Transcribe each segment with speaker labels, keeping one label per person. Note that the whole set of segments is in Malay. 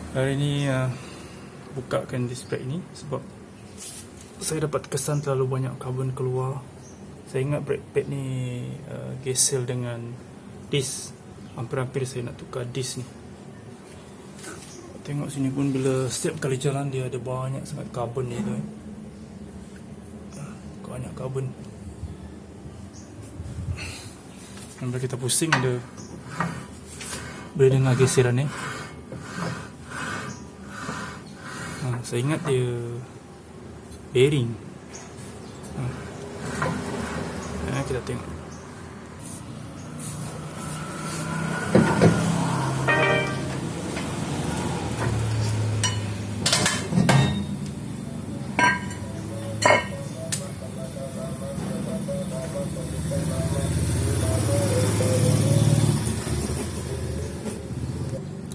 Speaker 1: Hari ni bukakan display ni sebab saya dapat kesan terlalu banyak karbon keluar. Saya ingat brake pad ni gesel dengan disk. Hampir-hampir saya nak tukar disk ni. Tengok sini pun bila setiap kali jalan dia ada banyak sangat karbon ni tu. Banyak karbon. Bila kita pusing ada boleh dengar geseran ni. Saya ingat dia bearing. Kita tengok.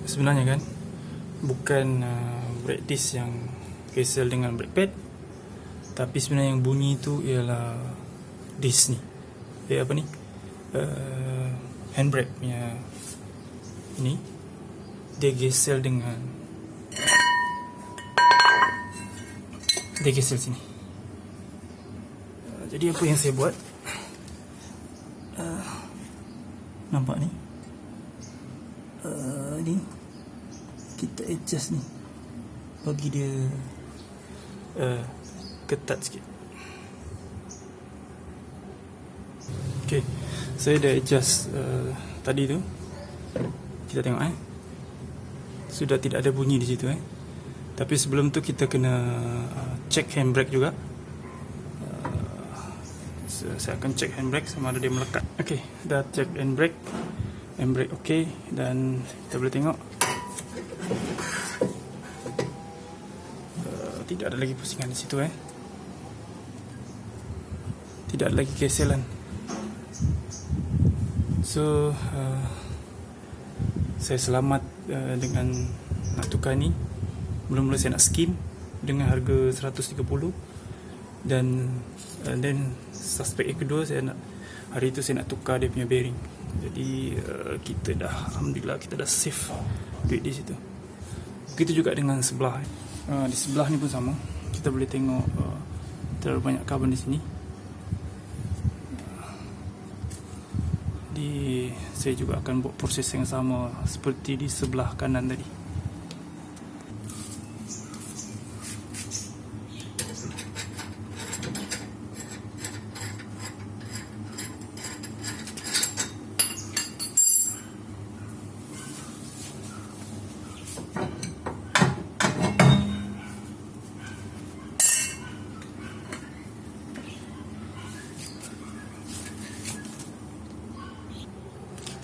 Speaker 1: Sebenarnya kan bukan brake disc yang gesel dengan brake pad, tapi sebenarnya yang bunyi itu ialah disc ni. Apa ni? Handbrake punya ini dia gesel dengan sini. Jadi apa yang saya buat? Nampak ni? Ni kita adjust ni bagi dia ketat sikit. Okay, saya dah adjust tadi tu. Kita tengok sudah tidak ada bunyi di situ Tapi sebelum tu kita kena check handbrake juga. Saya akan check handbrake sama ada dia melekat. Okay, dah check handbrake. Handbrake okay, dan kita boleh tengok tidak ada lagi pusingan di situ tidak ada lagi geselan. So saya selamat dengan nak tukar ni. Mula-mula saya nak skim dengan harga 130, dan suspek yang kedua hari itu saya nak tukar dia punya bearing. Jadi alhamdulillah kita dah save duit di situ. Begitu juga dengan sebelah. Di sebelah ni pun sama. Kita boleh tengok terlalu banyak karbon di sini. Saya juga akan buat proses yang sama seperti di sebelah kanan tadi.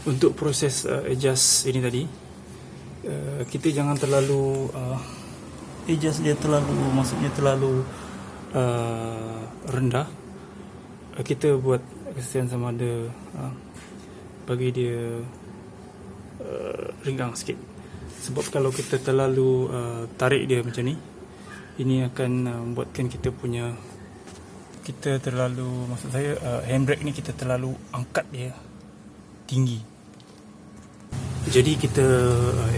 Speaker 1: Untuk proses adjust ini tadi, kita jangan terlalu adjust dia maksudnya terlalu rendah. Kita buat kesian sama ada bagi dia ringgang sikit. Sebab kalau kita terlalu tarik dia macam ni, ini akan membuatkan kita terlalu, maksud saya handbrake ni kita terlalu angkat dia tinggi. Jadi kita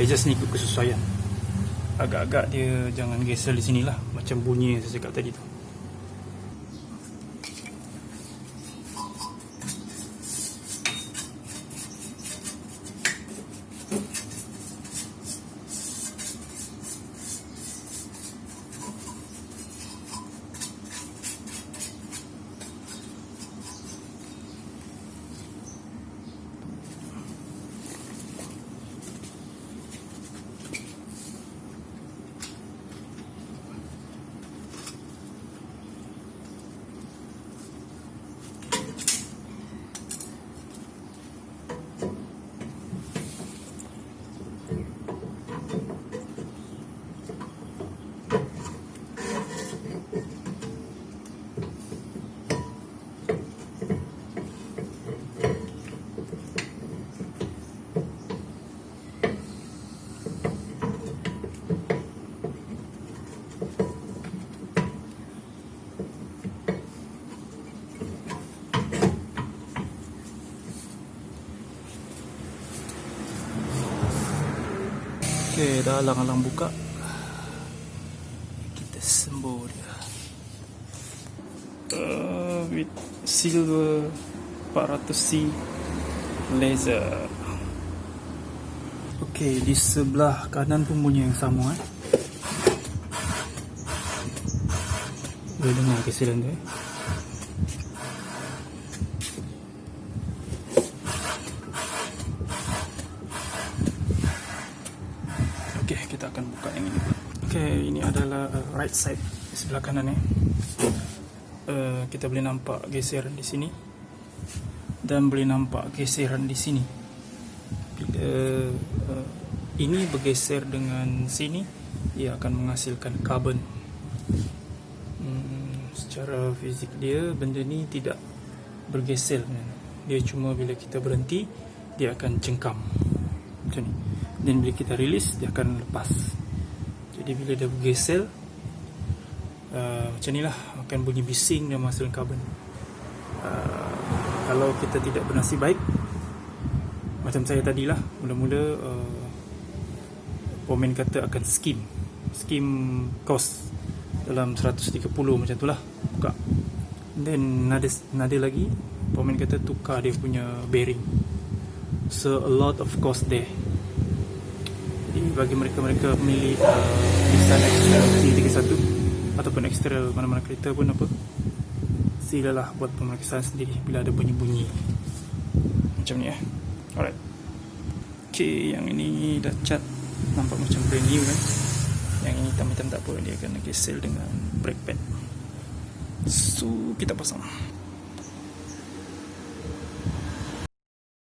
Speaker 1: adjust ni ikut kesesuaian. Agak-agak dia jangan gesel di sinilah, macam bunyi yang saya cakap tadi tu. dia dah alang-alang buka, kita sembur dia. With silver 400C laser. Okey, di sebelah kanan pun bunyi yang sama. Boleh dengar kesilan tu. Okey, kita akan buka yang ini. Okey, ini adalah right side di sebelah kanan ni. Kita boleh nampak geseran di sini dan boleh nampak geseran di sini. Bila ini bergeser dengan sini, ia akan menghasilkan karbon. Secara fizik dia, benda ni tidak bergeser. Dia cuma bila kita berhenti, dia akan cengkam macam ni. Dan bila kita release, dia akan lepas. Jadi bila dia bergeser, macam ni lah, akan bunyi bising dan menghasilkan karbon. Kalau kita tidak bernasib baik, macam saya tadilah, mula-mula Pomen kata akan skim cost dalam 130 macam tu lah, buka. Then nada lagi Pomen kata tukar dia punya bearing. So a lot of cost there. Jadi bagi mereka pemilik Nissan X-Trail 331 ataupun X-Trail mana-mana kereta pun apa, silalah buat pemeriksaan sendiri bila ada bunyi-bunyi macam ni. Alright. Okay, yang ini dah cat, nampak macam brand new kan. Yang ini hitam-hitam tak apa, dia akan gesel dengan brake pad. So kita pasang.